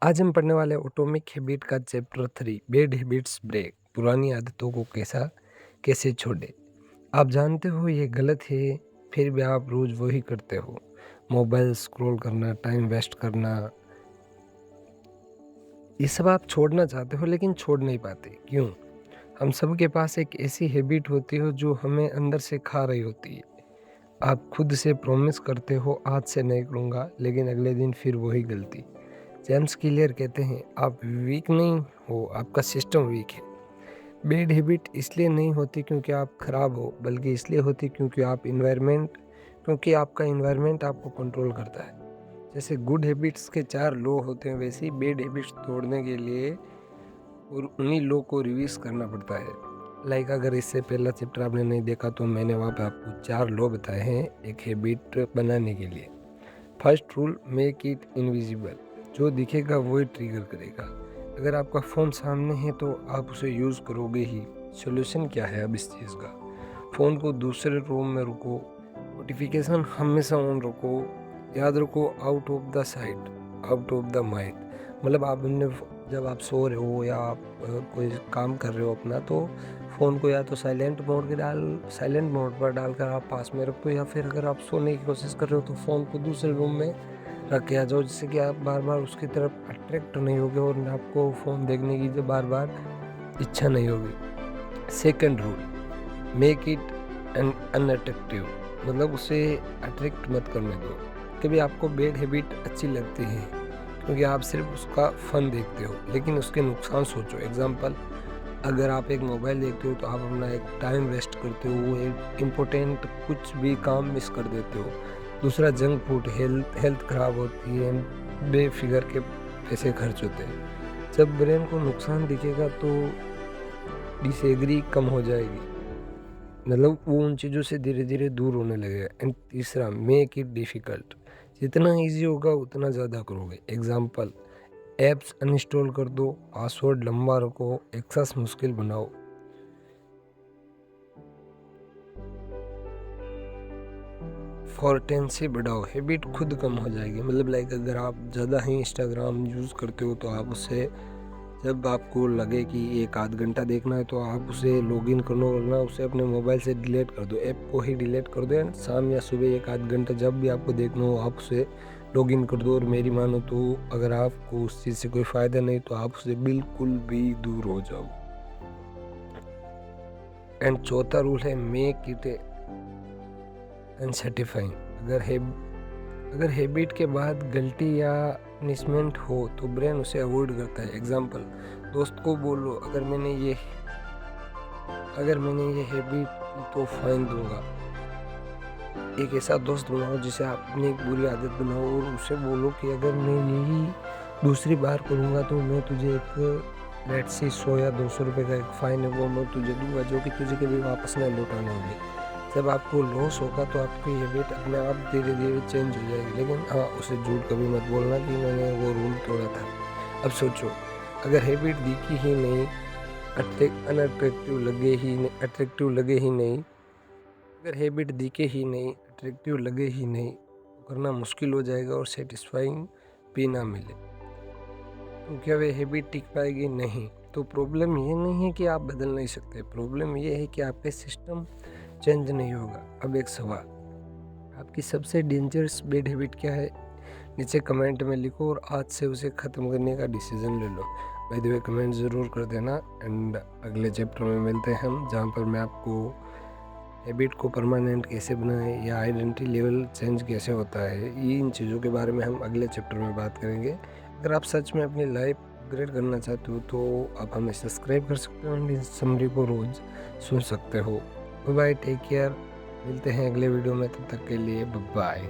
आज हम पढ़ने वाले एटॉमिक हैबिट का चैप्टर 3 बैड हैबिट्स ब्रेक। पुरानी आदतों को कैसे छोड़े। आप जानते हो ये गलत है, फिर भी आप रोज वही करते हो। मोबाइल स्क्रॉल करना, टाइम वेस्ट करना, ये सब आप छोड़ना चाहते हो लेकिन छोड़ नहीं पाते। क्यों? हम सब के पास एक ऐसी हैबिट होती है जो हमें अंदर से खा रही होती है। आप खुद से प्रॉमिस करते हो आज से नहीं करूँगा, लेकिन अगले दिन फिर वही गलती। जेम्स क्लियर कहते हैं आप वीक नहीं हो, आपका सिस्टम वीक है। बैड हैबिट इसलिए नहीं होती क्योंकि आप खराब हो, बल्कि इसलिए होती क्योंकि आपका इन्वायरमेंट आपको कंट्रोल करता है। जैसे गुड हैबिट्स के 4 लॉ होते हैं, वैसे ही बैड हैबिट्स तोड़ने के लिए और उन्हीं लॉ को रिवीज करना पड़ता है। अगर इससे पहला चैप्टर आपने नहीं देखा तो मैंने वहाँ पे आपको 4 लॉ बताए हैं एक हैबिट बनाने के लिए। First rule, make it invisible. जो दिखेगा वही ट्रिगर करेगा। अगर आपका फ़ोन सामने है तो आप उसे यूज़ करोगे ही। सॉल्यूशन क्या है अब इस चीज़ का? फ़ोन को दूसरे रूम में रखो, नोटिफिकेशन हमेशा ऑन रखो, याद रखो out of the sight out of the mind. मतलब जब आप सो रहे हो या आप कोई काम कर रहे हो अपना, तो फ़ोन को या तो साइलेंट मोड पर डालकर आप पास में रखो, या फिर अगर आप सोने की कोशिश कर रहे हो तो फ़ोन को दूसरे रूम में रख के आ जाओ, जिससे कि आप बार बार उसकी तरफ अट्रैक्ट नहीं होगे और आपको फ़ोन देखने की जो बार बार इच्छा नहीं होगी। Second rule, make it unattractive. मतलब उसे अट्रैक्ट मत करने दो। कभी आपको बैड हैबिट अच्छी लगती है क्योंकि आप सिर्फ उसका फ़न देखते हो, लेकिन उसके नुकसान सोचो। एग्जाम्पल, अगर आप एक मोबाइल देखते हो तो आप अपना एक टाइम वेस्ट करते हो, वो एक इम्पोर्टेंट कुछ भी काम मिस कर देते हो। दूसरा, जंक फूड, हेल्थ खराब होती है, बेफिक्र के पैसे खर्च होते हैं। जब ब्रेन को नुकसान दिखेगा तो डिसएग्री कम हो जाएगी, मतलब वो उन चीज़ों से धीरे धीरे दूर होने लगेगा। एंड तीसरा, मेक इट डिफ़िकल्ट। जितना ईजी होगा उतना ज़्यादा करोगे। एग्जाम्पल, ऐप्स अनइंस्टॉल कर दो, पासवर्ड लंबा रखो, एक्सेस मुश्किल बनाओ। फॉर्टेंसी बढ़ाओ, हैबिट खुद कम हो जाएगी। मतलब अगर आप ज़्यादा ही इंस्टाग्राम यूज़ करते हो तो आप उससे, जब आपको लगे कि 1 आध घंटा देखना है तो आप उसे लॉगिन करना, उसे अपने मोबाइल से डिलीट कर दो, ऐप को ही डिलीट कर दो। शाम या सुबह 1 आध घंटा जब भी आपको देखना हो आप उसे लॉगिन कर दो। और मेरी मानो तो अगर आपको उस चीज़ से कोई फ़ायदा नहीं तो आप उससे बिल्कुल भी दूर हो जाओ। एंड चौथा रूल है, मेक इट अनसेटिस्फाइंग। अगर हैबिट के बाद गलती या पनिशमेंट हो तो ब्रेन उसे अवॉइड करता है। एग्जाम्पल, दोस्त को बोलो अगर मैंने ये हैबिट तो फाइन दूंगा। एक ऐसा दोस्त बनाओ जिसे आप अपनी एक बुरी आदत बनाओ और उसे बोलो कि अगर मैं यही दूसरी बार करूँगा तो मैं तुझे एक लेट्स से 100 या 200 रुपये का एक फ़ाइन है वो मैं तुझे दूंगा, जो कि तुझे कभी वापस नहीं लौटाना होगी। जब आपको लॉस होगा तो आपकी हैबिट अपने आप धीरे धीरे चेंज हो जाएगी। लेकिन हाँ, उसे झूठ कभी मत बोलना कि मैंने वो रूल तोड़ा था। अब सोचो, अगर हैबिट दिखी ही नहीं, अट्रैक्टिव लगे ही नहीं, अगर हैबिट दिखे ही नहीं, अट्रैक्टिव लगे ही नहीं, तो करना मुश्किल हो जाएगा और सेटिस्फाइंग भी ना मिले, तो क्या वे हैबिट टिक पाएगी? नहीं। तो प्रॉब्लम ये नहीं है कि आप बदल नहीं सकते, प्रॉब्लम ये है कि आपके सिस्टम चेंज नहीं होगा। अब एक सवाल, आपकी सबसे डेंजरस बैड हैबिट क्या है? नीचे कमेंट में लिखो और आज से उसे ख़त्म करने का डिसीजन ले लो। बाय द वे, कमेंट ज़रूर कर देना। एंड अगले चैप्टर में मिलते हैं हम, जहाँ पर मैं आपको हैबिट को परमानेंट कैसे बनाएं या आइडेंटिटी लेवल चेंज कैसे होता है, इन चीज़ों के बारे में हम अगले चैप्टर में बात करेंगे। अगर आप सच में अपनी लाइफ अपग्रेड करना चाहते हो तो आप हमें सब्सक्राइब कर सकते हो, इस समरी को रोज़ सुन सकते हो। Bye, take care. मिलते हैं अगले वीडियो में, तब तक के लिए बाय।